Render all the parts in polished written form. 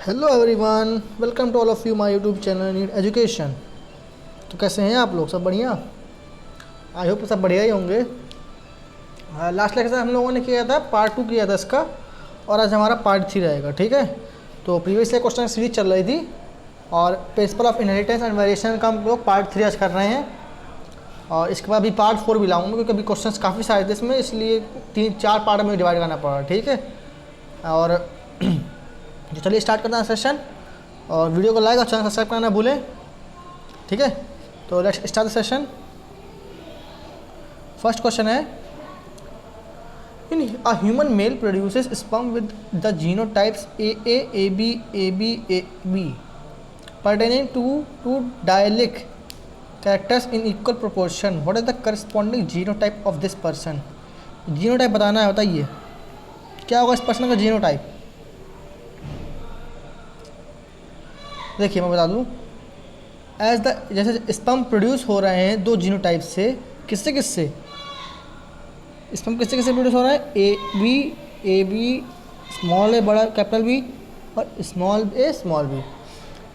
Hello everyone, welcome to all of you my YouTube channel need education. तो कैसे हैं आप लोग? सब बढ़िया? आई होप सब बढ़िया ही होंगे। लास्ट लेक्चर हम लोगों ने किया था, पार्ट 2 किया था इसका, और आज हमारा पार्ट 3 रहेगा। ठीक है, तो प्रीवियस ईयर क्वेश्चन सीरीज चल रही थी और principle of inheritance and variation का हम लोग पार्ट 3 आज कर रहे हैं। और इसके बाद अभी पार्ट 4 भी लाऊंगा क्योंकि अभी क्वेश्चन काफ़ी सारे थे इसमें, इसलिए 3-4 पार्ट में डिवाइड करना पड़ा। ठीक है, और तो चलिए स्टार्ट करते हैं सेशन। और वीडियो को लाइक और चैनल सब्सक्राइब करना ना भूलें। ठीक है, तो let's start the session. First question है, in a human male produces sperm with the genotypes A A B pertaining to two dialect characters in equal proportion. What is the corresponding genotype of this person? Genotype बताना है, बताइए क्या होगा इस person का genotype. देखिए मैं बता दूं, एज द जैसे स्पर्म प्रोड्यूस हो रहे हैं दो जीनोटाइप से, किससे किससे स्पर्म किससे किससे प्रोड्यूस हो रहा है? ए बी स्मॉल ए बड़ा कैपिटल बी और स्मॉल ए स्मॉल बी।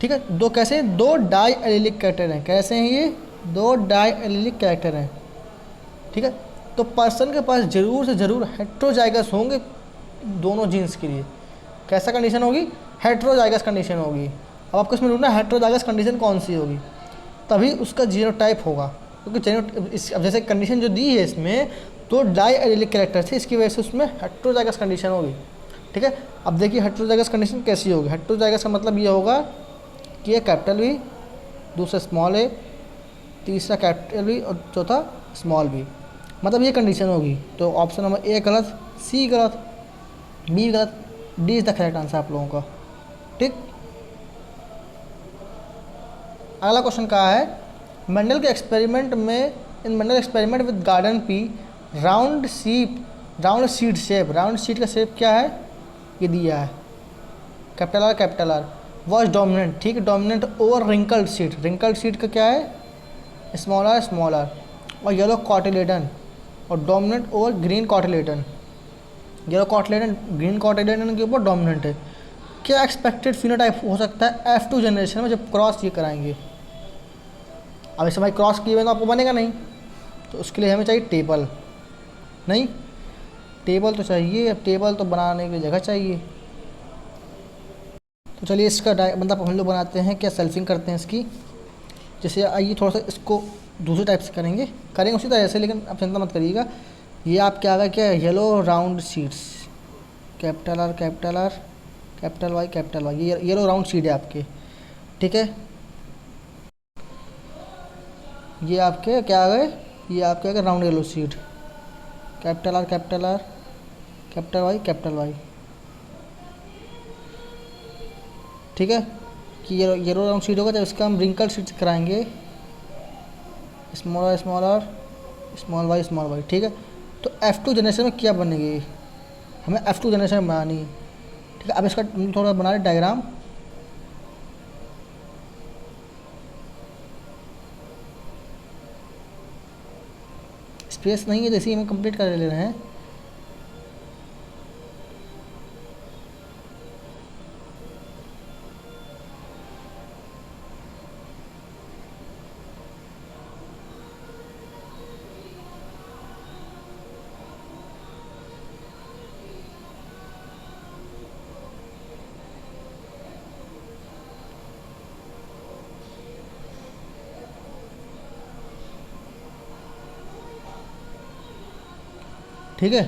ठीक है, दो कैसे? दो डाई एलिलिक कैरेक्टर हैं। कैसे हैं ये? दो डाई एलिलिक कैरेक्टर हैं। ठीक है, तो पर्सन के पास जरूर से ज़रूर हेट्रोजाइगस होंगे दोनों जीन्स के लिए। कैसा कंडीशन होगी? हेट्रोजाइगस कंडीशन होगी। अब आपको इसमें ढूंढना हेट्रोजाइगस कंडीशन कौन सी होगी, तभी उसका जीनोटाइप होगा। क्योंकि अब जैसे कंडीशन जो दी है इसमें, तो डाई एलिलिक कैरेक्टर थे, इसकी वजह से उसमें हेट्रोजाइगस कंडीशन होगी। ठीक है, अब देखिए हेट्रोजाइगस कंडीशन कैसी होगी। हेट्रोजाइगस का मतलब ये होगा कि ये कैपिटल बी, दूसरा स्मॉल ए, तीसरा कैपिटल बी और चौथा स्मॉल बी, मतलब ये कंडीशन होगी। तो ऑप्शन नंबर ए गलत, सी गलत, बी गलत, D is the correct answer आप लोगों का। ठीक, अगला क्वेश्चन कहा है, मेंडल के एक्सपेरिमेंट में, in Mendel experiment with garden pea round seed shape, round seed का शेप क्या है? ये दिया है कैपिटल आर वॉज डोमिनेंट। ठीक है, dominant over wrinkled seed. Wrinkled seed का क्या है? स्मॉल आर और येलो कॉटिलेडन, और dominant over green cotyledon. Yellow cotyledon green cotyledon के ऊपर डोमिनेंट है। क्या एक्सपेक्टेड फिनोटाइप हो सकता है F2 जनरेशन में जब क्रॉस ये कराएंगे? अब इसे भाई क्रॉस किए हुए तो आपको बनेगा नहीं, तो उसके लिए हमें चाहिए टेबल। नहीं, टेबल तो चाहिए। अब टेबल तो बनाने की जगह चाहिए, तो चलिए इसका मतलब हम लोग बनाते हैं, क्या सेल्फिंग करते हैं इसकी। जैसे आइए थोड़ा सा इसको दूसरे टाइप से करेंगे उसी तरह से, लेकिन आप चिंता मत करिएगा। ये आप क्या आएगा, क्या yellow round seeds, capital R capital Y, ये येलो राउंड सीड है आपके। ठीक है, ये आपके क्या आ गए? ये आपके आ गए round yellow seed, capital R capital Y. ठीक है, कि ये राउंड सीड होगा जब इसका हम रिंकल सीड कराएंगे, स्मॉल आर स्मॉल वाई। ठीक है, तो F2 जनरेशन में क्या बनेगी? हमें F2 जनरेशन में बनानी है। ठीक है, अब इसका थोड़ा बना रहे डायग्राम। स्पेस नहीं है, जैसे ही हम कंप्लीट कर ले रहे हैं। ठीक है,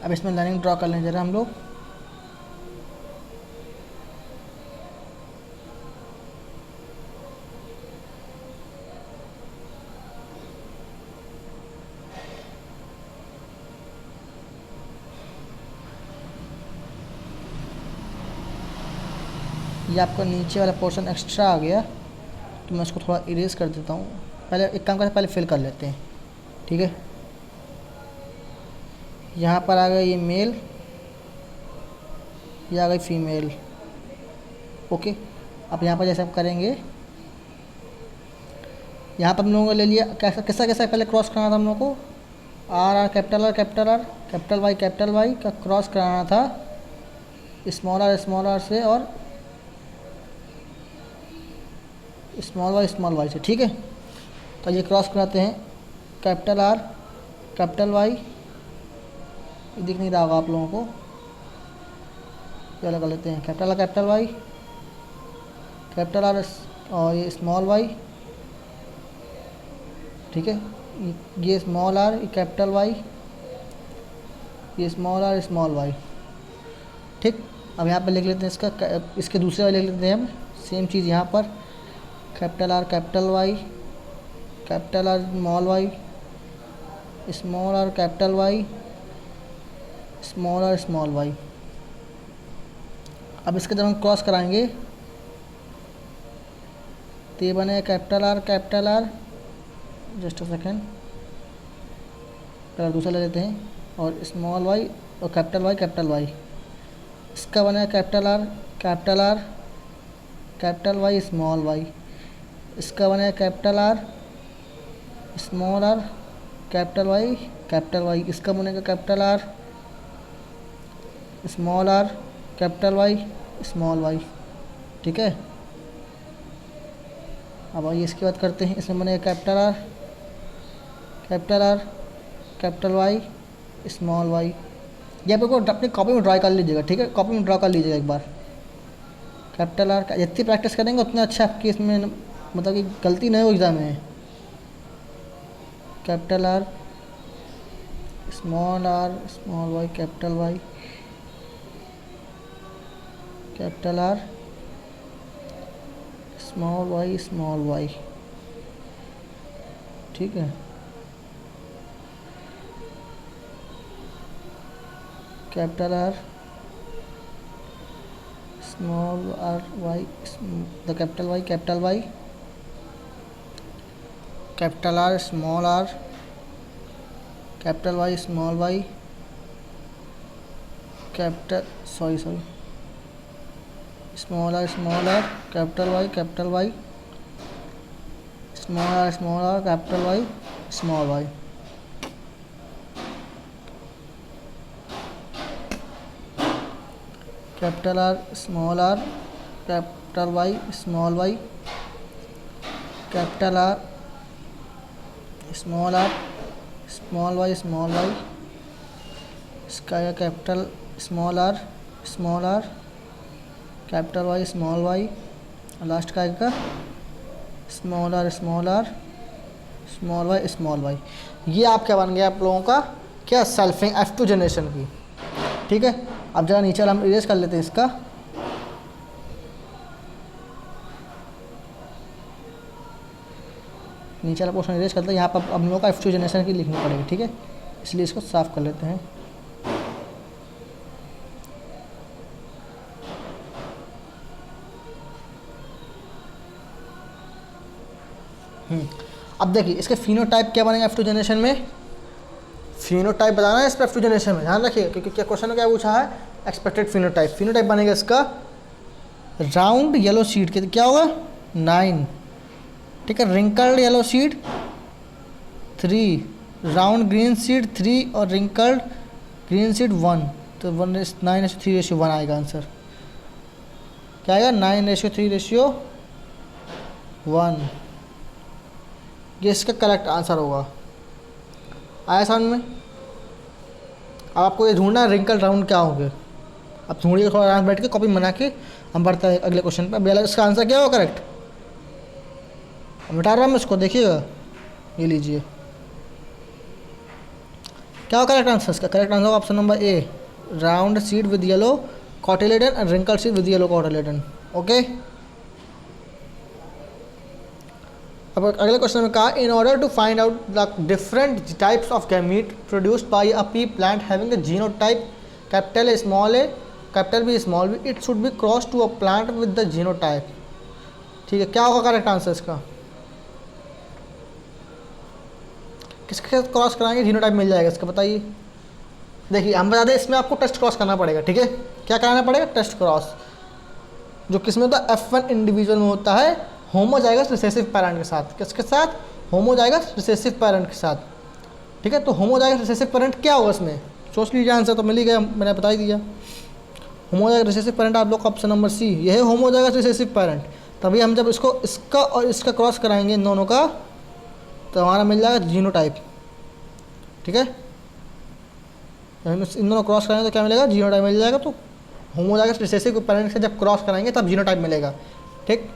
अब इसमें लाइनिंग ड्रॉ कर लें जरा हम लोग। ये आपका नीचे वाला पोर्शन एक्स्ट्रा आ गया, तो मैं उसको थोड़ा इरेज कर देता हूँ। पहले एक काम करते हैं, पहले फिल कर लेते हैं। ठीक है, यहाँ पर आ गया ये मेल, ये आ गई फीमेल। ओके, अब यहाँ पर जैसे आप करेंगे, यहाँ पर हम लोगों को ले लिया कैसा पहले क्रॉस कराना था हम लोगों को? आर कैपिटल वाई का क्रॉस कराना था स्मॉल आर से और स्मॉल वाई से, ठीक है। तो ये क्रॉस कराते हैं, कैपिटल आर कैपिटल वाई, ये दिख नहीं रहा होगा आप लोगों को, ये अलग कर लेते हैं, कैपिटल वाई कैपिटल आर और ये स्मॉल वाई, ठीक है। ये स्मॉल आर, ये कैपिटल वाई, ये स्मॉल आर स्मॉल वाई, ठीक। अब यहाँ पे लिख लेते हैं इसके दूसरे वाले लिख लेते हैं हम, सेम चीज़ यहाँ पर, capital R capital Y, capital R small Y, small R capital Y, small R small Y. अब इसके जब हम क्रॉस कराएंगे तो ये बने capital R, just a second, पहले दूसरा ले लेते हैं, और स्मॉल वाई और कैपिटल वाई, इसका बना capital R capital Y small Y, इसका बना capital R small R capital Y, इसका बनेगा capital R small R capital Y small Y, ठीक है। अब आइए इसके बाद करते हैं, इसमें बनेगा capital R capital Y small Y. ये आपको अपनी कॉपी में ड्रा कर लीजिएगा, ठीक है, कॉपी में ड्रा कर लीजिएगा एक बार। कैपिटल आर जितनी प्रैक्टिस करेंगे उतना अच्छा आपकी इसमें मतलब कि गलती नहीं हो एग्ज़ाम में। Capital R small Y capital Y, capital R small Y, ठीक है। Capital R small R Y, the capital Y capital R small R capital Y small Y, small R capital Y small R capital Y small Y. Capital R capital Y small Y, capital R small Y, इसका आएगा capital small R capital Y small Y, और last का आएगा small R small Y small Y. ये आप क्या बन गया आप लोगों का क्या सेल्फिंग F2 जनरेशन की, ठीक है। अब जरा नीचे हम इरेज कर लेते हैं इसका, नीचे वाला पोर्शन इरेज करते हैं। यहाँ पर अब हम लोगों का F2 जनरेशन की लिखनी पड़ेगी, ठीक है, इसलिए इसको साफ कर लेते हैं। अब देखिए इसके फिनोटाइप क्या बनेगा F2 जनरेशन में, फिनोटाइप बताना है इस पर F2 जनरेशन में, ध्यान रखिए क्योंकि क्या क्वेश्चन में क्या पूछा है, एक्सपेक्टेड फिनोटाइप बनेगा इसका राउंड येलो सीड के क्या होगा 9, ठीक है, wrinkled yellow seed 3, round green seed 3 और रिंकल्ड ग्रीन सीड 1, तो 9:3:1 आएगा आंसर, क्या आएगा 9:3:1, ये इसका करेक्ट आंसर होगा। आया समझ में। अब आपको ये ढूंढना है रिंकल राउंड क्या होंगे, अब ढूंढिए थोड़ा आराम बैठ के कॉपी बना के, हम बढ़ते हैं अगले क्वेश्चन पर। बेला इसका आंसर क्या होगा करेक्ट, मिटा रहा हूँ इसको, देखिएगा, ये लीजिए क्या होगा करेक्ट आंसर। इसका करेक्ट आंसर होगा option number A, round seed with yellow cotyledon and wrinkle seed with yellow cotyledon, okay. अब अगले क्वेश्चन में कहा in order to find out the different types of gamete produced by a pea plant having the genotype capital A small A capital B small B, it should be cross to a plant with the genotype, ठीक है। क्या होगा correct answer इसका, किसके साथ cross कराएंगे genotype मिल जाएगा इसका, बताइए। देखिए हम बता दें इसमें आपको टेस्ट क्रॉस करना पड़ेगा, ठीक है, क्या कराना पड़ेगा टेस्ट क्रॉस, जो किसमें होता है F1 इंडिविजुअल में होता है, होमो जाएगा रिसेसिव पैरेंट के साथ, किसके साथ, होमो जाएगा रिसेसिव पैरेंट के साथ, ठीक है। तो होमो जाएगा रिसेसिव पैरेंट क्या होगा इसमें, सोच लीजिए, आंसर तो मिल ही गया, मैंने बता ही दिया। होमोजाइगस रिसेसिव पेरेंट आप लोग का ऑप्शन नंबर सी, यह है होमोजाइगस रिसेसिव पेरेंट। तभी हम जब इसको इसका और इसका क्रॉस कराएंगे इन दोनों का, तो हमारा मिल जाएगा जीनोटाइप। ठीक है, इन दोनों क्रॉस कराएंगे तो क्या मिलेगा, जीनोटाइप मिल जाएगा। तो होमोजाइगस रिसेसिव पेरेंट से जब क्रॉस कराएंगे तब जीनोटाइप मिलेगा। ठीक,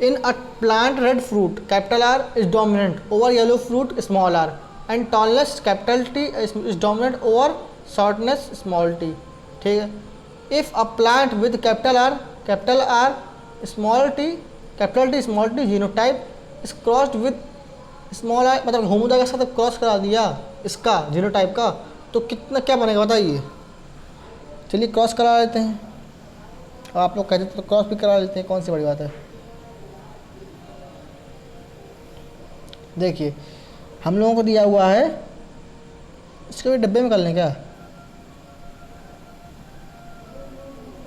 in a plant red fruit capital R is dominant over yellow fruit small r and tallness capital T is dominant over shortness small t. ठीक है, if a plant with capital R small t capital T small t genotype is crossed with small i, मतलब homozygous का जब cross करा दिया इसका genotype का, तो कितना क्या बनेगा बताइए। चलिए क्रॉस करा लेते हैं, आप लोग कहते तो क्रॉस भी करा लेते हैं, कौन सी बड़ी बात है। देखिए हम लोगों को दिया हुआ है, इसके भी डब्बे में कर लें क्या,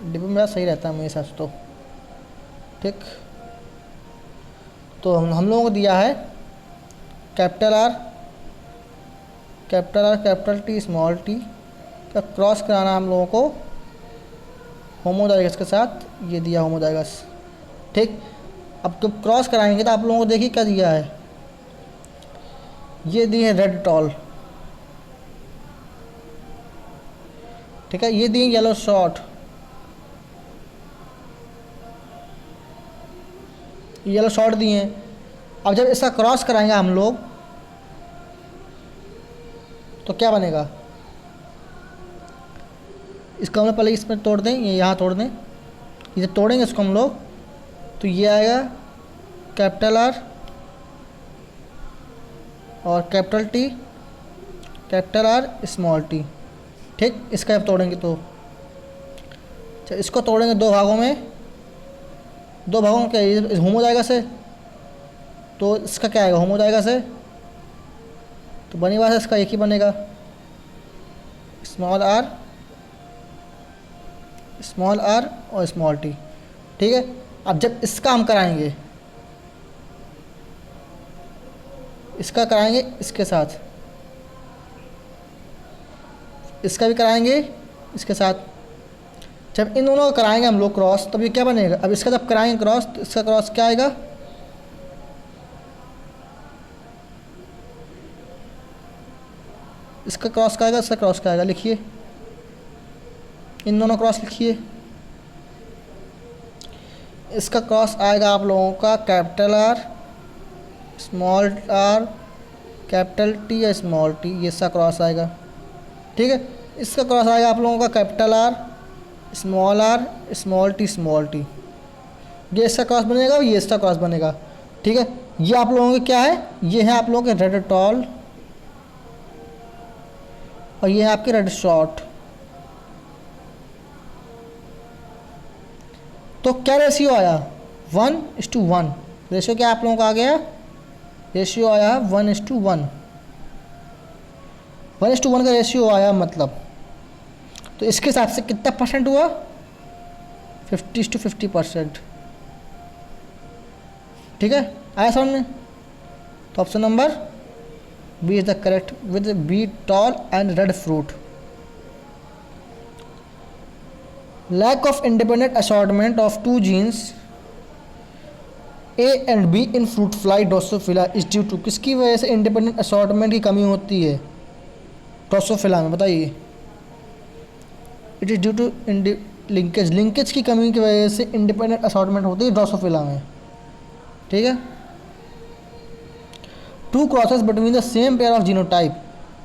डिब्बे में सही रहता है मेरे हिसाब से तो। ठीक, तो हम लोगों को दिया है capital R capital T small T का क्रॉस कराना हम लोगों को होमोजाइगस के साथ, ये दिया होमोजाइगस। ठीक, अब जब क्रॉस कराएंगे तो आप लोगों को देखिए क्या दिया है, ये दिए हैं रेड टॉल। ठीक है, ये दिए येलो शॉर्ट, येलो शॉर्ट दिए हैं। अब जब इसका क्रॉस कराएंगे हम लोग तो क्या बनेगा, इसको हम लोग पहले इसमें तोड़ दें, ये यहाँ तोड़ दें, ये तोड़ेंगे इसको हम लोग तो ये आएगा कैपिटल आर और कैपिटल आर स्मॉल टी। ठीक, इसका अब तोड़ेंगे तो इसको तोड़ेंगे दो भागों में, दो भागों में क्या होमोजाइगस है, तो इसका क्या आएगा होमोजाइगस है, तो बनी बात है इसका एक ही बनेगा स्मॉल आर और स्मॉल टी। ठीक है, अब जब इसका हम कराएंगे, इसका कराएंगे इसके साथ, इसका भी कराएंगे इसके साथ, जब इन दोनों को कराएंगे हम लोग क्रॉस तब ये क्या बनेगा। अब इसका जब कराएंगे क्रॉस तो इसका क्रॉस क्या आएगा, इसका क्रॉस का आएगा, इसका क्रॉस का आएगा, लिखिए इन दोनों क्रॉस लिखिए। इसका क्रॉस आएगा आप लोगों का capital R small R capital T या स्मॉल टी, ये इसका क्रॉस आएगा। ठीक है, इसका क्रॉस आएगा आप लोगों का कैपिटल आर स्मॉल टी, ये इसका क्रॉस बनेगा और ये इसका क्रॉस बनेगा। ठीक है, ये आप लोगों के क्या है, ये है आप लोगों के रेड टॉल और ये है आपके रेड शॉर्ट। तो क्या रेशियो आया 1:1, रेशियो क्या आप लोगों का आ गया, रेशियो आया 1:1, 1:1 का रेशियो आया मतलब, तो इसके हिसाब से कितना परसेंट हुआ 50-50%। ठीक है, आया समझ में, तो option number B is the correct with B tall and red fruit. Lack of independent assortment of two genes A and B in fruit fly Drosophila is due to, किसकी वजह से इंडिपेंडेंट असॉर्टमेंट की कमी होती है Drosophila में, बताइए। It is due to linkage की कमी की वजह से इंडिपेंडेंट असॉर्टमेंट होती है ड्रोसोफिला में। ठीक है, two crosses between the same pair of genotype,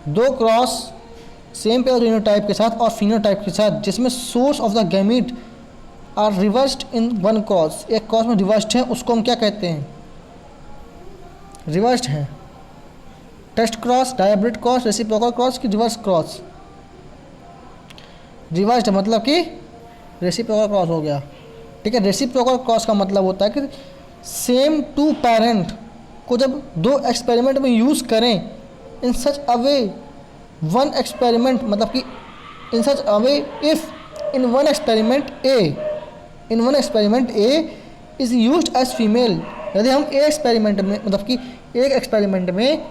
दो cross same pair of genotype के साथ और फिनोटाइप के साथ जिसमें source of the gamete are reversed in one cross, एक क्रॉस में रिवर्स्ड है उसको हम क्या कहते हैं, रिवर्स्ड है। Test cross, dihybrid cross, reciprocal cross की रिवर्स क्रॉस, रिवर्स्ड मतलब कि रेसिप्रोकल क्रॉस हो गया। ठीक है, रेसिप्रोकल क्रॉस का मतलब होता है कि सेम टू पेरेंट को जब दो एक्सपेरिमेंट में यूज़ करें इन such a way, one experiment मतलब कि in such a way if in one experiment A is used as female, यदि हम ए एक्सपेरिमेंट में मतलब कि एक एक्सपेरिमेंट में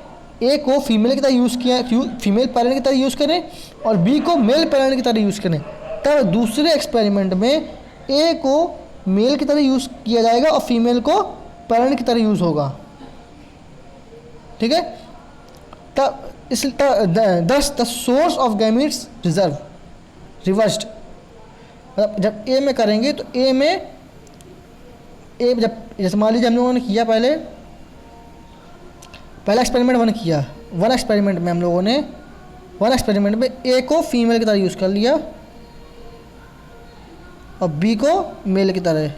ए को फीमेल की तरह यूज़ किया, फीमेल पेरेंट की तरह यूज़ करें और बी को मेल पेरेंट की तरह यूज़ करें, तब दूसरे एक्सपेरिमेंट में ए को मेल की तरह यूज़ किया जाएगा और फीमेल को पेरेंट की तरह यूज़ होगा। ठीक है, तब इस दस the source of gametes reversed, मतलब जब ए में करेंगे तो ए में ए जब जैसे मान लीजिए हम लोगों ने किया पहला एक्सपेरिमेंट वन एक्सपेरिमेंट में हम लोगों ने वन एक्सपेरिमेंट में ए को फीमेल की तरह यूज़ कर लिया और बी को मेल की तरह।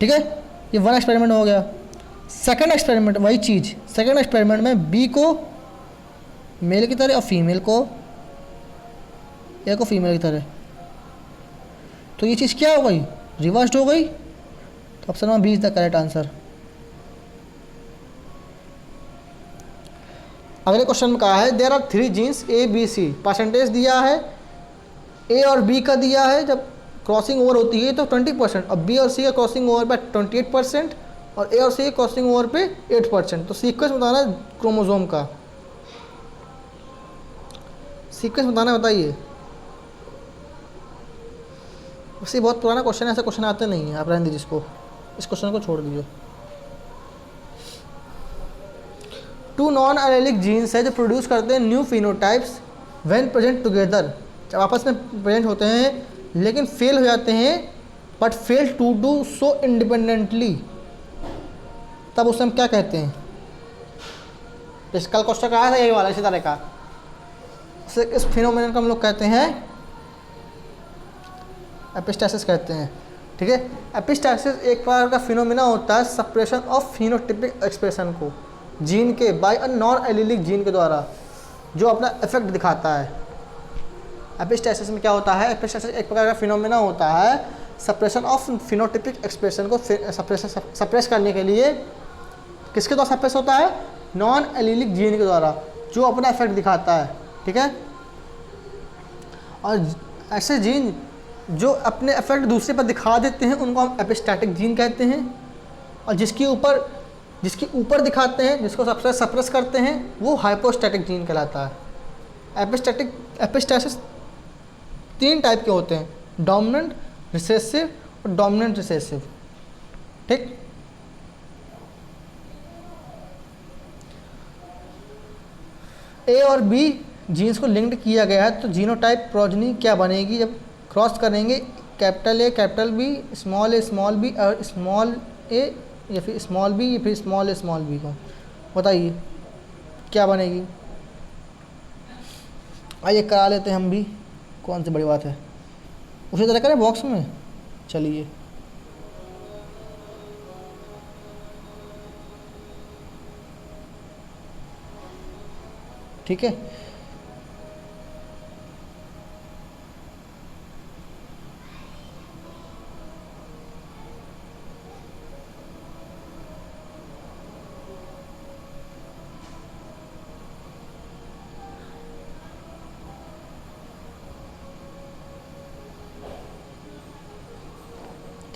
ठीक है, ये वन एक्सपेरिमेंट हो गया। सेकंड एक्सपेरिमेंट वही चीज़, सेकंड एक्सपेरिमेंट में बी को मेल की तरह और फीमेल को ए को फीमेल की तरह, तो ये चीज़ क्या हो गई, रिवर्स्ड हो गई। तो option number B is the correct answer. अगले क्वेश्चन में कहा है there are 3 genes A B C, percentage दिया है ए और बी का दिया है, जब क्रॉसिंग ओवर होती है तो 20%, और बी और सी का क्रॉसिंग ओवर पे 28% और ए और सी का क्रॉसिंग ओवर पे 8%। तो सीक्वेंस बताना है क्रोमोसोम का, सीक्वेंस बताना है, बताइए। वैसे बहुत पुराना क्वेश्चन है, ऐसा क्वेश्चन आते नहीं है, आप रहने दीजिए इसको, इस क्वेश्चन को छोड़ दीजिए। 2 नॉन एलेलिक जीन्स है जो प्रोड्यूस करते हैं new phenotypes when present together, जब आपस में प्रेजेंट होते हैं लेकिन फेल हो जाते हैं, but fail to do so independently, तब उसे हम क्या कहते हैं। इस कल क्वेश्चन का आया था यही वाला इसी तरह का, इस फिनोमेनन को हम लोग कहते हैं एपिस्टासिस कहते हैं। ठीक है, एपिस्टासिस एक प्रकार का फिनोमेना होता है सप्रेशन ऑफ फिनोटिपिक एक्सप्रेशन को जीन के by a non allelic gene के द्वारा, जो अपना इफेक्ट दिखाता है। एपिस्टासिस में क्या होता है, एपिस्टासिस एक प्रकार का फिनोमेना होता है सप्रेशन ऑफ फिनोटिपिक एक्सप्रेशन को सप्रेस करने के लिए, किसके द्वारा सप्रेस होता है, नॉन एलिलिक जीन के द्वारा, जो अपना इफेक्ट दिखाता है। ठीक है, और ऐसे जीन जो अपने इफेक्ट दूसरे पर दिखा देते हैं उनको हम एपिस्टैटिक जीन कहते हैं, और जिसके ऊपर दिखाते हैं, जिसको सबसे सप्रेस करते हैं, वो हाइपोस्टैटिक जीन कहलाता है। एपिस्टैसिस 3 टाइप के होते हैं, डोमिनेंट, रिसेसिव और डोमिनेंट रिसेसिव। ठीक, ए और बी जीन्स को लिंक्ड किया गया है, तो जीनोटाइप प्रोजनी क्या बनेगी जब क्रॉस करेंगे capital A capital B, small B और स्मॉल ए या फिर स्मॉल बी या फिर स्मॉल बी को, बताइए क्या बनेगी। आइए करा लेते हैं हम भी, कौन सी बड़ी बात है, उसी तरह करें बॉक्स में। चलिए ठीक है,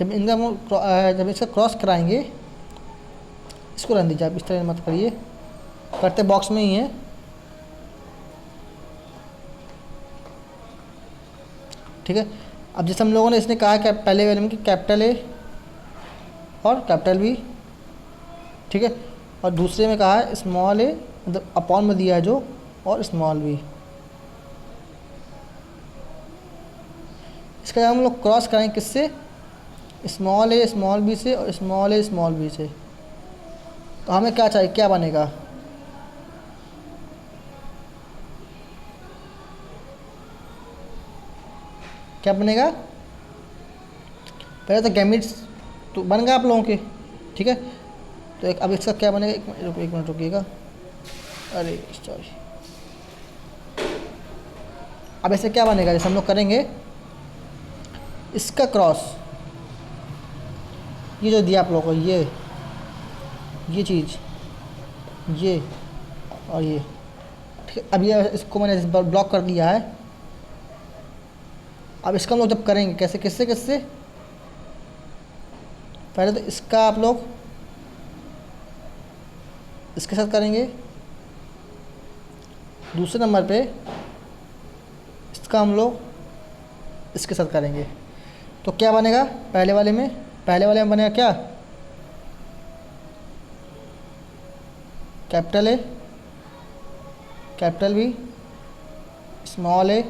जब इसका क्रॉस कराएंगे, इसको रहने दीजिए आप, इस तरह मत करिए, करते बॉक्स में ही है। ठीक है, अब जैसे हम लोगों ने इसने कहा है पहले वाले में कि कैपिटल ए और कैपिटल बी, ठीक है, और दूसरे में कहा है स्मॉल ए, मतलब अपॉन में दिया है जो, और स्मॉल बी। इसका हम लोग क्रॉस कराएंगे किससे, स्मॉल ए स्मॉल बी से और स्मॉल ए स्मॉल बी से, तो हमें क्या चाहिए, क्या बनेगा, क्या बनेगा। पहले तो गैमिट्स तो बन गया आप लोगों के, ठीक है, तो अब इसका क्या बनेगा, एक मिनट रुकिएगा, अरे सॉरी, अब ऐसे क्या बनेगा, जैसे हम लोग करेंगे इसका क्रॉस, ये जो दिया आप लोगों को, ये चीज़, ये और ये, ठीक है, अब ये इसको मैंने ब्लॉक कर दिया है। अब इसका हम लोग जब करेंगे कैसे, किससे पहले तो इसका आप लोग इसके साथ करेंगे, दूसरे नंबर पे इसका हम लोग इसके साथ करेंगे, तो क्या बनेगा पहले वाले में बनेगा क्या, capital A capital B small A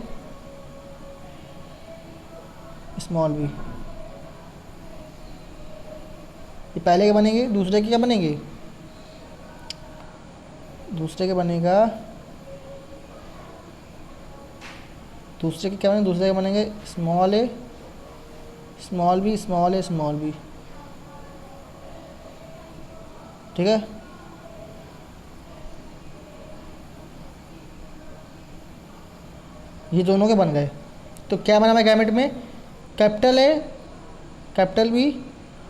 small B. ये पहले के बनेंगे, दूसरे के क्या बनेंगे, दूसरे के बनेगा, दूसरे के क्या बनेंगे, दूसरे के बनेंगे small A small B small A small B. ठीक है, ये दोनों के बन गए। तो क्या बना हमारे गैमेट में, कैपिटल ए कैपिटल बी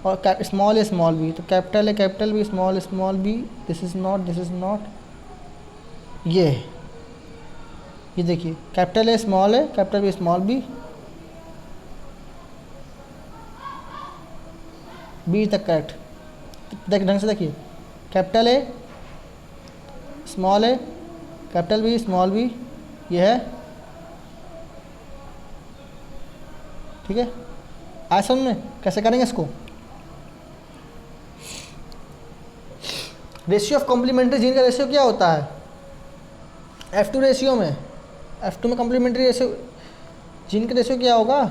और स्मॉल ए स्मॉल बी। तो capital A capital B small B, this is not, ये देखिए capital A capital B small B, B तक करेक्ट। देख ढंग से देखिए, capital A capital B small B, ये है। ठीक है, आज समझ में कैसे करेंगे इसको। रेशियो ऑफ कॉम्प्लीमेंट्री जीन का रेशियो क्या होता है, F2 रेशियो में, F2 में कॉम्प्लीमेंट्री रेशियो जीन का रेशियो क्या होगा,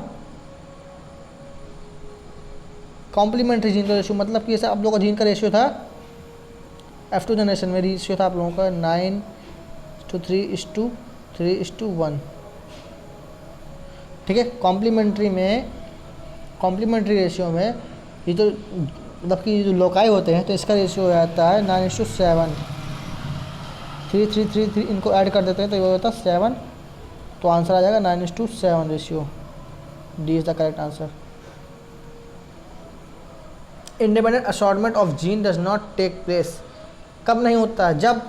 कॉम्प्लीमेंट्री जीन का रेशियो, मतलब कि जैसे आप लोगों का जीन का रेशियो था F2 जनरेशन में, रेशियो था आप लोगों का 9:3:1। ठीक है, कॉम्प्लीमेंट्री रेशियो में ये जो मतलब कि जो लोकाई होते हैं तो इसका रेशियो हो जाता है 9:7। 3 इनको ऐड कर देते हैं तो ये होता है 7, तो आंसर आ जाएगा 9:7 ratio. D is the correct answer. Independent assortment of gene does not take place, कब नहीं होता है, जब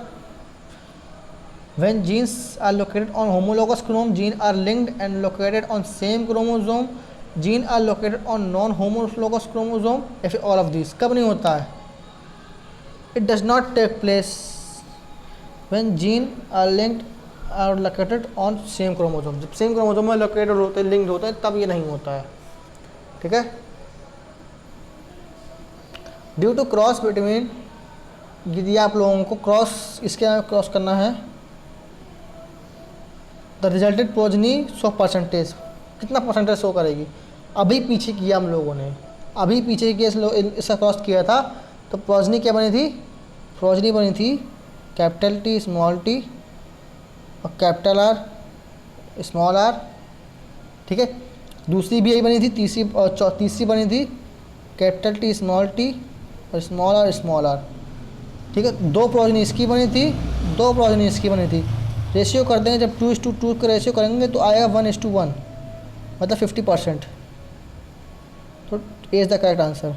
when genes are located on homologous chromosome, gene are linked and located on same chromosome, gene are located on non-homologous chromosome, या फिर all of these। कब नहीं होता है, it does not take place when gene are linked are located on same chromosome, जब same chromosome में located होते हैं, लिंक्ड होते हैं, तब ये नहीं होता है। ठीक है, ड्यू टू क्रॉस बिटवीन, यदि आप लोगों को क्रॉस इसके क्रॉस करना है, the resulted progeny show percentage, कितना परसेंटेज शो करेगी। अभी पीछे किया हम लोगों ने, अभी पीछे किया इसका क्रॉस किया था, तो प्रोजनी क्या बनी थी, प्रोजनी बनी थी कैपिटल टी स्मॉल टी और कैपिटल आर स्मॉल आर। ठीक है, दूसरी भी यही बनी थी, तीसरी बनी थी कैपिटल टी स्मॉल टी और स्मॉल आर। ठीक है, 2 प्रोजनी इसकी बनी थी, 2 प्रोजनी इसकी बनी थी। रेशियो कर देंगे, जब 2:2 का रेशियो करेंगे तो आएगा 1:1, मतलब 50%। तो A is the correct answer.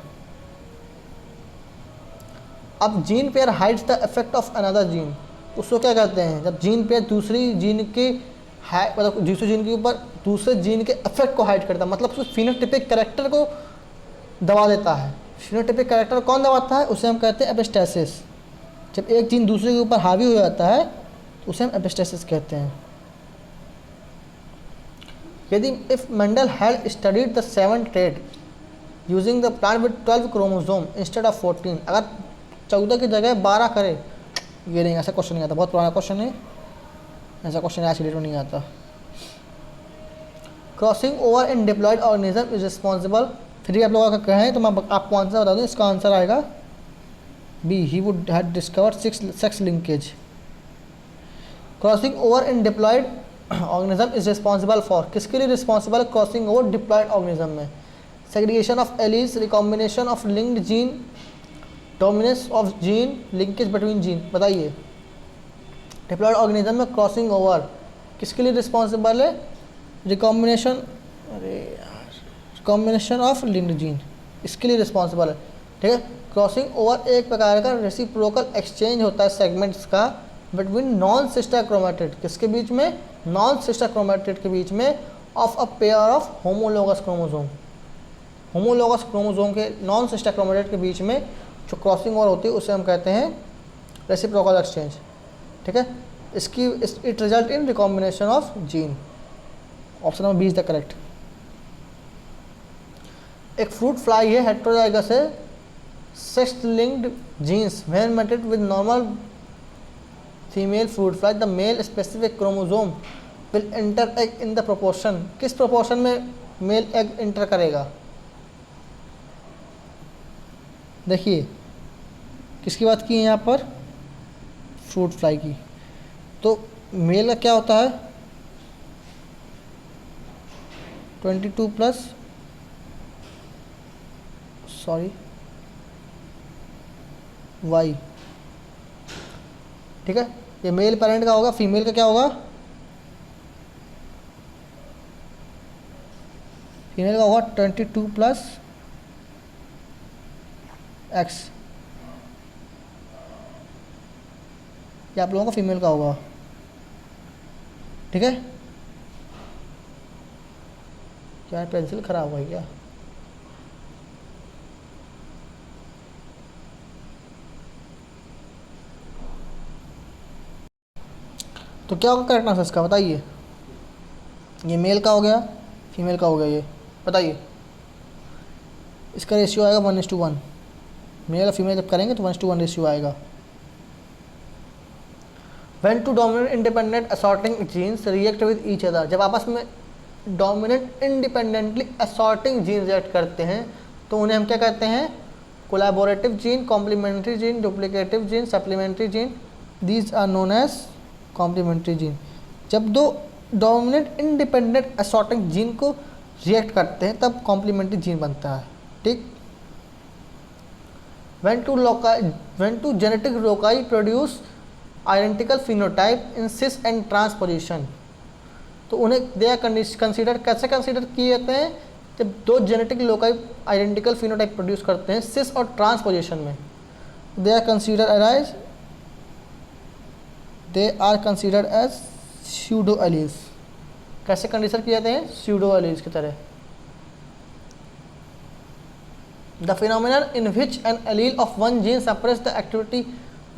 अब gene pair hides the effect of another gene, उसको क्या कहते हैं, जब जीन पेयर दूसरी जीन के मतलब दूसरे जीन के ऊपर दूसरे जीन के इफेक्ट को हाइड करता है, मतलब उसको फिनोटाइपिक कैरेक्टर को दबा देता है। फिनोटाइपिक कैरेक्टर कौन दबाता है, उसे हम कहते हैं एपिस्टेसिस। जब एक जीन दूसरे के ऊपर हावी हो जाता है तो उसे हम एपिस्टेसिस कहते हैं। यदि if Mendel had studied the 7 trade using the plant with 12 chromosome instead of 14, अगर 14 की जगह 12 करे, ये नहीं, ऐसा क्वेश्चन नहीं आता, बहुत पुराना क्वेश्चन है, ऐसा क्वेश्चन आज की डेट में नहीं आता। Crossing over in diploid organism is responsible, फिर आप लोगों का कहें तो मैं आपको आंसर बता दूँ, इसका आंसर आएगा B, he would had discovered sex linkage. Crossing over in diploid organism is responsible for, किसके लिए रिस्पॉन्सिबल है क्रॉसिंग ओवर डिप्लॉयड ऑर्गेनिज्म में, segregation of alleles, recombination of linked gene, dominance of gene, linkage between gene. बताइए, diploid organism में crossing over किसके लिए responsible है, recombination, अरे यार, रिकॉम्बिनेशन ऑफ लिंक्ड जीन, इसके लिए रिस्पॉन्सिबल है। ठीक है, क्रॉसिंग ओवर एक प्रकार का रेसिप्रोकल एक्सचेंज होता है सेगमेंट्स का बिटवीन नॉन सिस्टर क्रोमैटिड, किसके बीच में, नॉन सिस्टर क्रोमैटिड के बीच में, of a pair of homologous chromosome, homologous chromosome के नॉन सिस्टर क्रोमैटिड के बीच में जो क्रॉसिंग ओवर होती है उसे हम कहते हैं रेसिप्रोकल एक्सचेंज। ठीक है, इसकी it result in recombination of gene. Option number B is the correct. एक फ्रूट फ्लाई है, हेटेरोजाइगस है, sex linked genes when mated with normal female fruit fly the male specific chromosome will enter egg in the proportion. किस proportion में male egg enter करेगा? देखिए किसकी बात की है यहाँ पर? फ्रूट फ्लाई की। तो मेल का क्या होता है? 22 प्लस वाई, ठीक है। ये मेल पेरेंट का होगा, फीमेल का क्या होगा? फीमेल का होगा 22 प्लस एक्स। ये आप लोगों का फीमेल का होगा, ठीक है। क्या पेंसिल खराब हुआ है क्या? तो क्या होगा करेक्ट आंसर इसका, बताइए। ये मेल का हो गया, फीमेल का हो गया, ये बताइए। इसका रेशियो आएगा 1:1। मेल और फीमेल जब करेंगे तो 1:1 रेशियो आएगा। When two dominant independent assorting genes react with each other, जब आपस में dominant independently assorting gene react करते हैं तो उन्हें हम क्या कहते हैं? Collaborative gene, complementary gene, duplicative gene, supplementary gene. These are known as complementary gene. जब दो डोमिनेंट इंडिपेंडेंट असॉर्टिंग जीन को रिएक्ट करते हैं तब कॉम्प्लीमेंट्री जीन बनता है, ठीक। when two genetic loci produce identical phenotype in cis and trans position, तो उन्हें दे आर कंसीडर, कैसे कंसीडर किए जाते हैं? जब दो genetic loci identical phenotype produce करते हैं सिस और ट्रांस पोजीशन में, they are considered as pseudo alleles. कैसे कंडीशन किए जाते हैं? स्यूडो एलील्स की तरह। The phenomenon in which an allele of one gene suppress the activity,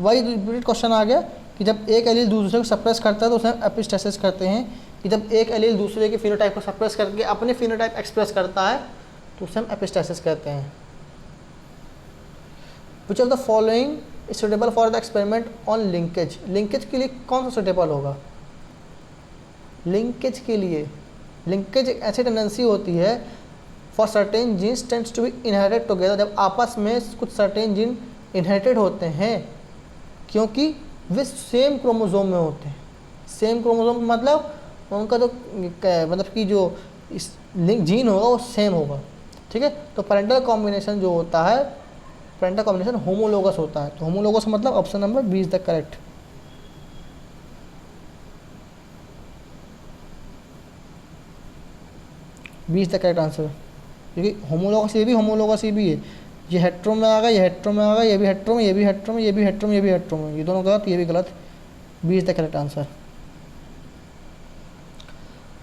वही रिपीटेड क्वेश्चन आ गया कि जब एक एलील दूसरे को सप्रेस करता है तो उसे एपिस्टेसिस करते हैं, कि जब एक एलील दूसरे के फिनोटाइप को सप्रेस करके अपने फिनोटाइप एक्सप्रेस करता है तो उसे हम एपिस्टेसिस कहते हैं। विच of the following is suitable for the experiment on linkage. Linkage के लिए कौन सा सुटेबल होगा? लिंकेज के लिए, लिंकेज एक ऐसी टेंडेंसी होती है for certain genes tends to be inherited together, जब आपस में कुछ सर्टेन जीन इनहेरिटेड होते हैं क्योंकि वे सेम क्रोमोसोम में होते हैं। सेम क्रोमोसोम मतलब उनका जो मतलब कि जो इस लिंक जीन होगा वो सेम होगा, ठीक है। तो पेरेंटल कॉम्बिनेशन जो होता है, पेरेंटल कॉम्बिनेशन होमोलोगस होता है। तो होमोलोगस मतलब option number B is the correct. B is the correct answer, क्योंकि होमोलोगस ये भी है। ये हेट्रो में आ गया, ये हेट्रो में आ गया, ये भी हेट्रो में, ये भी हेट्रो में, ये भी हेट्रो में, ये भी हेट्रो में, ये दोनों गलत, ये भी गलत। B is the correct answer.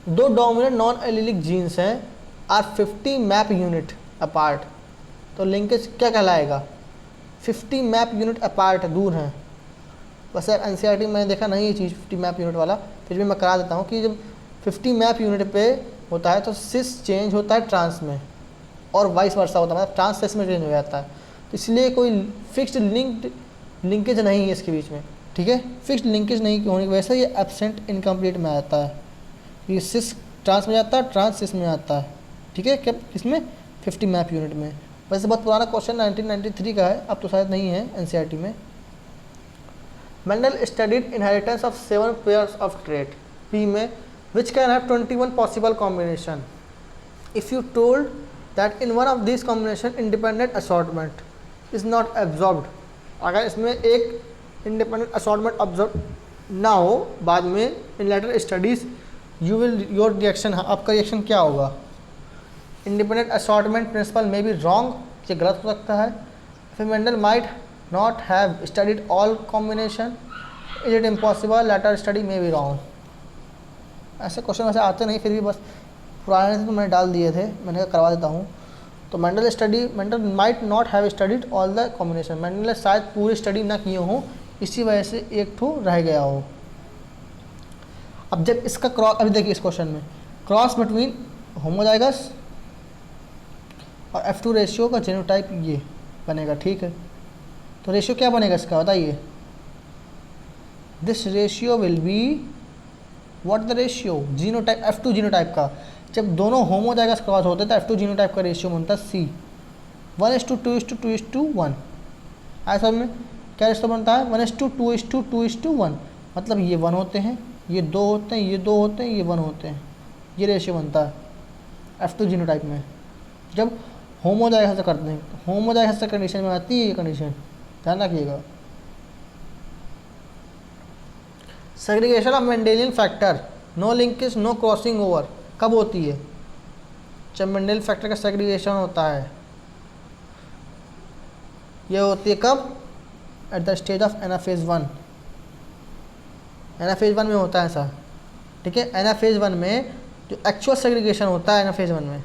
दो डोमिनेंट नॉन एलिलिक जीन्स हैं आर 50 मैप यूनिट अपार्ट, तो लिंकेज क्या कहलाएगा? 50 मैप यूनिट अपार्ट, दूर हैं। वैसे एनसीईआरटी में मैंने देखा नहीं ये चीज़ 50 मैप यूनिट वाला, फिर भी मैं करा देता हूँ कि जब 50 मैप यूनिट पे होता है तो सिस चेंज होता है ट्रांस में और वाइस वर्सा होता है, मतलब ट्रांस सिस में चेंज हो जाता है। तो इसलिए कोई फिक्स्ड लिंकेज नहीं है इसके बीच में, ठीक है। फिक्स्ड लिंकेज नहीं होने की वजह से ये एब्सेंट इनकम्प्लीट में आता है। ये सिस ट्रांस में जाता है, ट्रांस सिस में आता है, ठीक है। क्या इसमें 50 मैप यूनिट में। वैसे बहुत पुराना क्वेश्चन 1993 का है, अब तो शायद नहीं है एनसीईआरटी में। Mendel studied inheritance of 7 pairs of trait P में which can have 21 possible combination. If you told that in one of these combination independent assortment is not absorbed, अगर इसमें एक independent assortment absorb ना हो बाद में in later studies you will your reaction, आपका reaction क्या होगा? Independent assortment principle may be wrong, ये गलत हो सकता है। If Mendel might not have studied all combination, is it impossible later study may be wrong. ऐसे क्वेश्चन वैसे आते नहीं, फिर भी बस पुराने थे तो मैंने डाल दिए थे, मैंने करवा देता हूँ। तो Mendel might not have studied all the combination, Mendel ने शायद पूरी स्टडी ना किए हों, इसी वजह से एक ठो रह गया हो। अब जब इसका क्रॉस, अभी देखिए इस क्वेश्चन में क्रॉस बिटवीन होमोजाइगस और F2 रेशियो का जीनोटाइप ये बनेगा, ठीक है। तो रेशियो क्या बनेगा इसका बताइए। This ratio will be what the ratio, genotype F2 genotype का। जब दोनों होमोजाइगस क्रॉस होते हैं तो F2 जीनोटाइप का रेशियो बनता है C, 1:2:2:1। ऐसा में क्या रेशियो बनता है 1:2:2:1, मतलब ये 1 होते हैं, ये 2 होते हैं, ये 2 होते हैं, ये 1 होते हैं, ये रेशियो बनता है F2 जीनोटाइप में। जब होमोजाइगस से करते हैं, होमोजाइगस से कंडीशन में आती है ये कंडीशन, ध्यान रखिएगा। Segregation of Mendelian factor, no linkage no crossing over, कब होती है? जब मेंडेलियन फैक्टर का सेग्रीगेशन होता है। ये होती है कब? At the stage of anaphase 1। Anaphase 1 में होता है ऐसा, ठीक है। एनाफेज 1 में जो एक्चुअल सेग्रीगेशन होता है एनाफेज 1 में,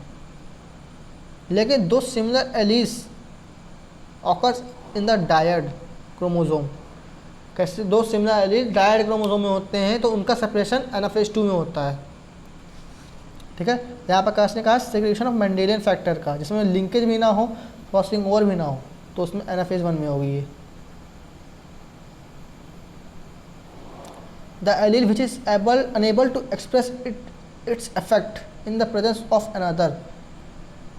लेकिन दो similar alleles occurs in the dyad chromosome. कैसे दो सिमिलर एलीज डायड क्रोमोसोम में होते हैं तो उनका सेपरेशन एनाफेज 2 में होता है, ठीक है। यहाँ पर कैसे कहा सेग्रीगेशन ऑफ मेंडेलियन फैक्टर का, जिसमें लिंकेज भी ना हो, क्रॉसिंग ओवर भी ना हो, तो उसमें एनाफेज 1 में होगी ये। The allele which is unable to express its effect in the presence of another,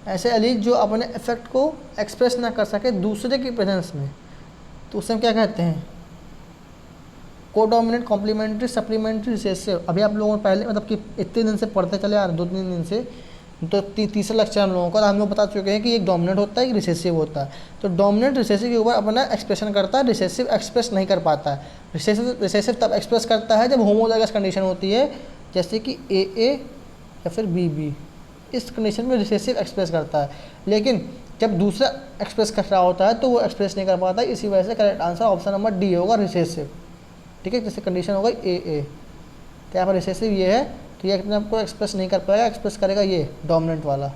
ऐसे एलील जो अपने इफेक्ट को एक्सप्रेस ना कर सके दूसरे की प्रेजेंस में, तो उसे हम क्या कहते हैं? कोडोमिनेंट, कॉम्प्लीमेंट्री, सप्लीमेंट्री, रिसेसिव। अभी आप लोगों ने पहले मतलब कि इतने दिन से पढ़ते चले आ रहे, 2-3 दिन से, तो तीसरा लेक्चर हम लोगों का हम लोग बता चुके हैं कि एक डोमिनेंट होता है, एक रिसेसिव होता है। तो डोमिनेंट रिसेसिव के ऊपर अपना एक्सप्रेशन करता है, रिसेसिव एक्सप्रेस नहीं कर पाता है। रिसेसिव तब एक्सप्रेस करता है जब होमोजाइगस कंडीशन होती है, जैसे कि AA या फिर BB, इस कंडीशन में रिसेसिव एक्सप्रेस करता है। लेकिन जब दूसरा एक्सप्रेस कर रहा होता है तो वो एक्सप्रेस नहीं कर पाता है, इसी वजह से correct answer option number D होगा, रिसेसिव, ठीक है। जैसे कंडीशन होगा AA, तो यहाँ पर रिसेसिव ये है, तो ये अपने आपको एक्सप्रेस नहीं कर पाएगा, एक्सप्रेस करेगा ये डोमिनेंट वाला।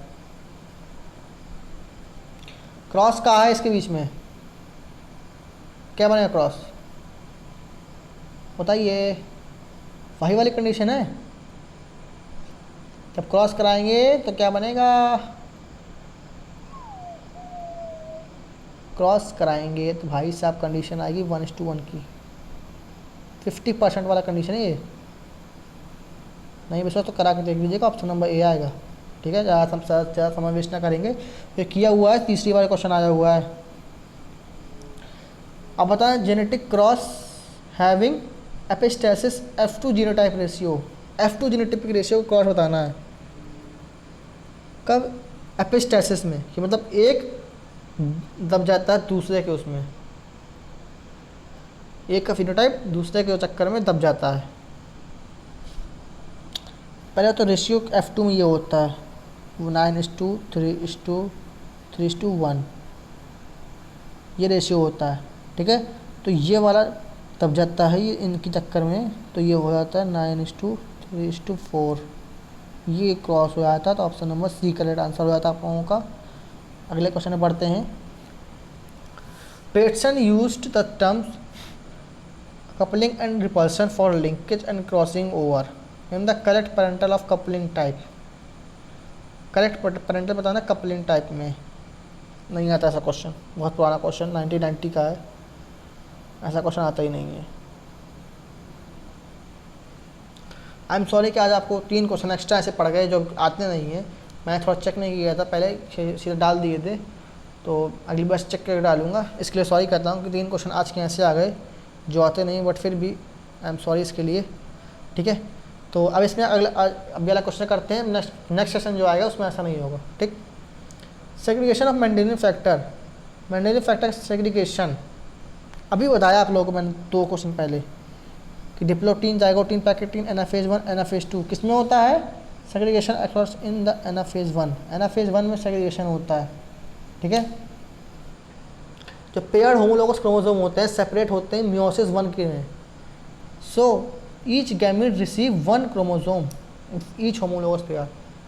क्रॉस कहाँ है इसके बीच में, क्या बनेगा क्रॉस बताइए? वही वाली कंडीशन है, जब क्रॉस कराएंगे तो क्या बनेगा? क्रॉस कराएंगे तो भाई साहब कंडीशन आएगी 1:1 की, 50% वाला कंडीशन है ये। नहीं विश्वास तो करा के देख लीजिएगा, ऑप्शन नंबर A आएगा, ठीक है। ज़्यादा समय वेस्ट ना करेंगे, ये किया हुआ है, तीसरी बार क्वेश्चन आया हुआ है। अब बताएं genetic cross having epistasis F2 genotype ratio, F2 genotypic ratio को क्रॉस बताना है कब? एपिस्टेसिस में, कि मतलब एक दब जाता है दूसरे के उसमें, एक का फिनोटाइप दूसरे के चक्कर में दब जाता है। पहले तो रेशियो F2 में ये होता है 9:3:3:1, ये रेशियो होता है, ठीक है। तो ये वाला दब जाता है ये इनकी चक्कर में, तो ये हो जाता है 9:3:4, ये क्रॉस हो जाता है। तो option number C correct answer हो जाता है आप लोगों का। अगले क्वेश्चन में बढ़ते हैं। Bateson used the terms coupling and repulsion for linkage and crossing over in the correct parental of coupling type। Correct parental बताना कपलिंग टाइप में, नहीं आता ऐसा क्वेश्चन, बहुत पुराना क्वेश्चन 1990 का है, ऐसा क्वेश्चन आता ही नहीं है। आई एम सॉरी कि आज आपको 3 क्वेश्चन एक्स्ट्रा ऐसे पड़ गए जो आते नहीं हैं, मैंने थोड़ा चेक नहीं किया था, पहले सीधे डाल दिए थे, तो अगली बार चेक करके डालूंगा, इसके लिए सॉरी करता हूँ कि 3 क्वेश्चन आज के ऐसे आ गए जो आते नहीं, बट फिर भी आई एम सॉरी इसके लिए, ठीक है। तो अब इसमें अगला अभी वाला क्वेश्चन करते हैं, नेक्स्ट सेशन जो आएगा उसमें ऐसा नहीं होगा, ठीक। Segregation of Mendelian factor, Mendelian factor segregation अभी बताया आप लोगों को मैंने 2 क्वेश्चन पहले कि diplotene, zygotene, pachytene, anaphase 1, anaphase 2 किस में होता है? Segregation across in the anaphase 1, anaphase 1 में सेग्रीगेशन होता है, ठीक है। जो पेयर्ड होमोलोगस क्रोमोसोम होते हैं सेपरेट होते हैं मियोसिस 1 के में, so each gamete receive 1 chromosome each homologous pair,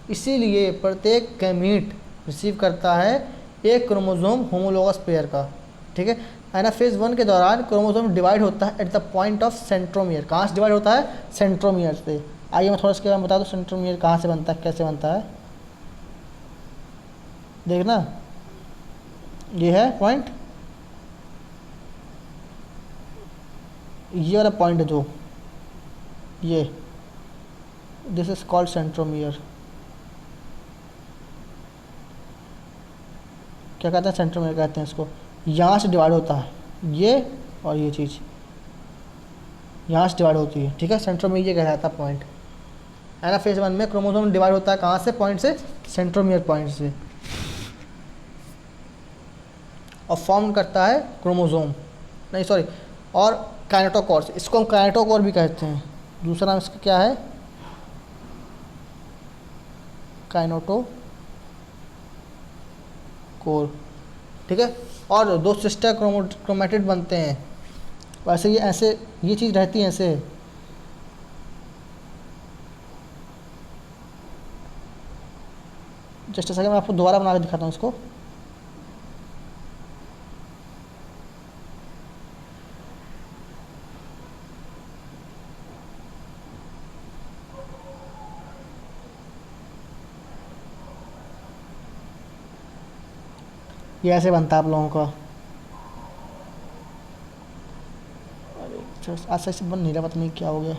इसीलिए प्रत्येक गैमीट रिसीव करता है एक क्रोमोसोम होमोलोगस पेयर का, ठीक है। एनाफेज 1 के दौरान क्रोमोसोम डिवाइड होता है at the point of centromere, कहाँ से डिवाइड होता है? सेंट्रोमियर से, आइए मैं थोड़ा इसके बारे में बता दूँ सेंट्रोमियर कहाँ से बनता है, कैसे बनता है। देखना, ये है पॉइंट, ये वाला पॉइंट है जो ये, दिस इज कॉल्ड सेंट्रोमियर। क्या कहते हैं, सेंट्रोमियर कहते हैं इसको। यहाँ से डिवाइड होता है ये, और ये चीज़ यहाँ से डिवाइड होती है, ठीक है। सेंट्रोमियर ये कहलाता है पॉइंट, है ना। फेज 1 में क्रोमोसोम डिवाइड होता है कहाँ से, पॉइंट से, सेंट्रोमियर पॉइंट से, और फॉर्म करता है क्रोमोसोम, नहीं सॉरी, और काइनेटोकोर, इसको हम काइनेटोकोर भी कहते हैं। दूसरा नाम इसका क्या है, काइनेटोकोर, ठीक है। और 2 सिस्टर क्रोमेटिड बनते हैं, वैसे ये ऐसे, ये चीज़ रहती है ऐसे, जस्ट सेकंड मैं आपको दोबारा बना के दिखाता हूँ इसको। ये ऐसे बनता है आप लोगों का। अरे ऐसा ऐसे बन नहीं रहा, पता नहीं क्या हो गया।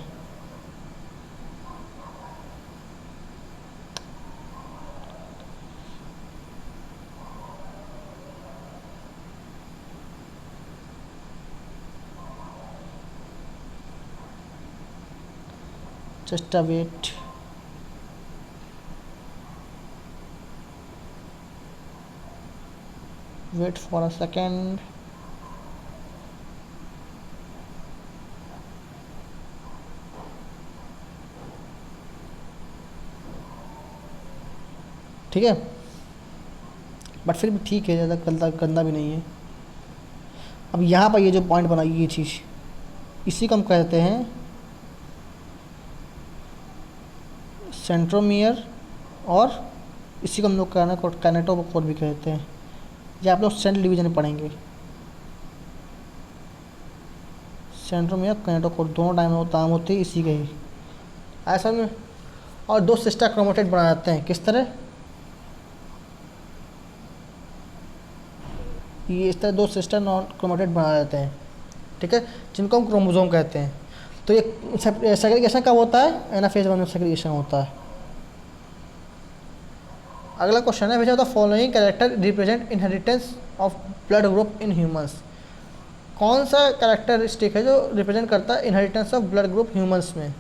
Just a wait, wait for a second. ठीक है, बट फिर भी ठीक है, ज़्यादा गंदा गंदा भी नहीं है। अब यहाँ पर ये जो पॉइंट बनाई ये चीज़, इसी को हम कहते हैं सेंट्रोमियर, और इसी को हम लोग काइनेटोकोर भी कहते हैं। ये आप लोग सेंट्रल डिवीजन में पढ़ेंगे, सेंट्रोमियर काइनेटोकोर दोनों नाम होते हैं इसी के ही, ऐसा में। और 2 सिस्टर क्रोमेटिड बना जाते हैं, किस तरह, ये इस तरह 2 सिस्टर नॉन क्रोमेटिड बना जाते हैं, ठीक है, जिनको हम क्रोमोसोम कहते हैं। तो ये सेग्रीगेशन कब होता है, एनाफेज 1 में सेग्रीगेशन होता है। अगला क्वेश्चन है, which of the following character represent inheritance of blood group in humans. कौन सा कैरेक्टरिस्टिक है जो रिप्रेजेंट करता है inheritance of blood group humans में।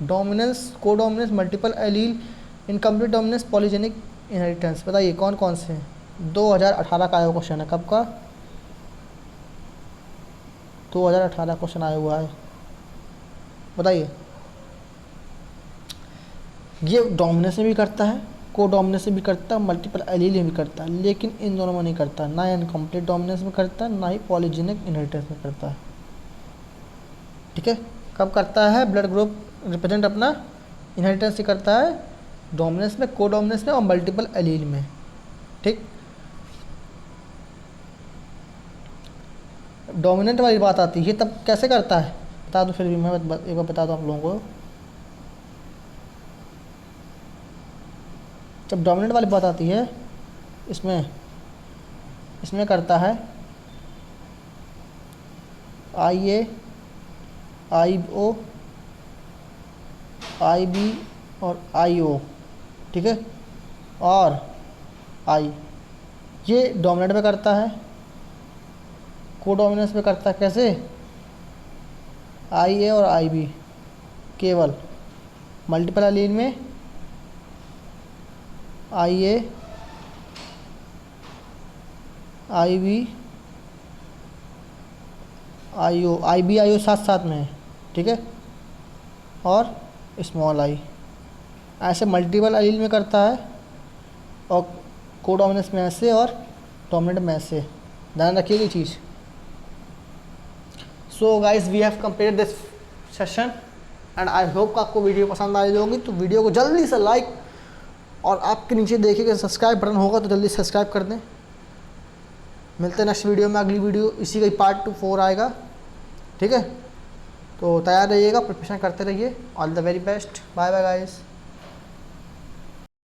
Dominance, codominance, multiple allele, incomplete dominance, polygenic inheritance. बताइए कौन कौन से हैं। 2018 का आया हुआ क्वेश्चन है, कब का, 2018 क्वेश्चन आया हुआ है, बताइए। ये डोमिनेंस में भी करता है, को डोमिनेंस में भी करता है, मल्टीपल एलील में भी करता है, लेकिन इन दोनों में नहीं करता, ना इनकम्प्लीट डोमिनेंस में करता है, ना ही पॉलीजेनिक इनहेरिटेंस में करता है, ठीक है। कब करता है, ब्लड ग्रुप रिप्रेजेंट अपना इनहेरिटेंस से करता है, डोमिनेंस में, को डोमिनेंस में, और मल्टीपल एलील में, ठीक। डोमिनेंट वाली बात आती है, तब कैसे करता है बता दो, फिर भी मैं एक बार बता दूँ आप लोगों को। जब डोमिनेंट वाली बात आती है, इसमें करता है IA, IO, IB और IO, ठीक है, और I, ये डोमिनेंट में करता है, कोडोमिनेंस में करता है, कैसे, IA और IB केवल, मल्टीपल एलील में IA, IB, IO, IB IO साथ साथ में है, ठीक है, और स्मॉल आई, ऐसे मल्टीपल एलील में करता है, और कोडोमिनेंस में ऐसे, और डोमिनेंट में ऐसे, ध्यान रखिएगा चीज़। So guys we have completed this session and I hope आपको वीडियो पसंद आई होगी। तो वीडियो को जल्दी से लाइक, और आपके नीचे देखिएगा सब्सक्राइब बटन होगा तो जल्दी सब्सक्राइब कर दें। मिलते हैं नेक्स्ट वीडियो में, अगली वीडियो इसी का ही पार्ट 4 आएगा, ठीक है। तो तैयार रहिएगा, प्रिपरेशन करते रहिए। All the very best, bye bye guys.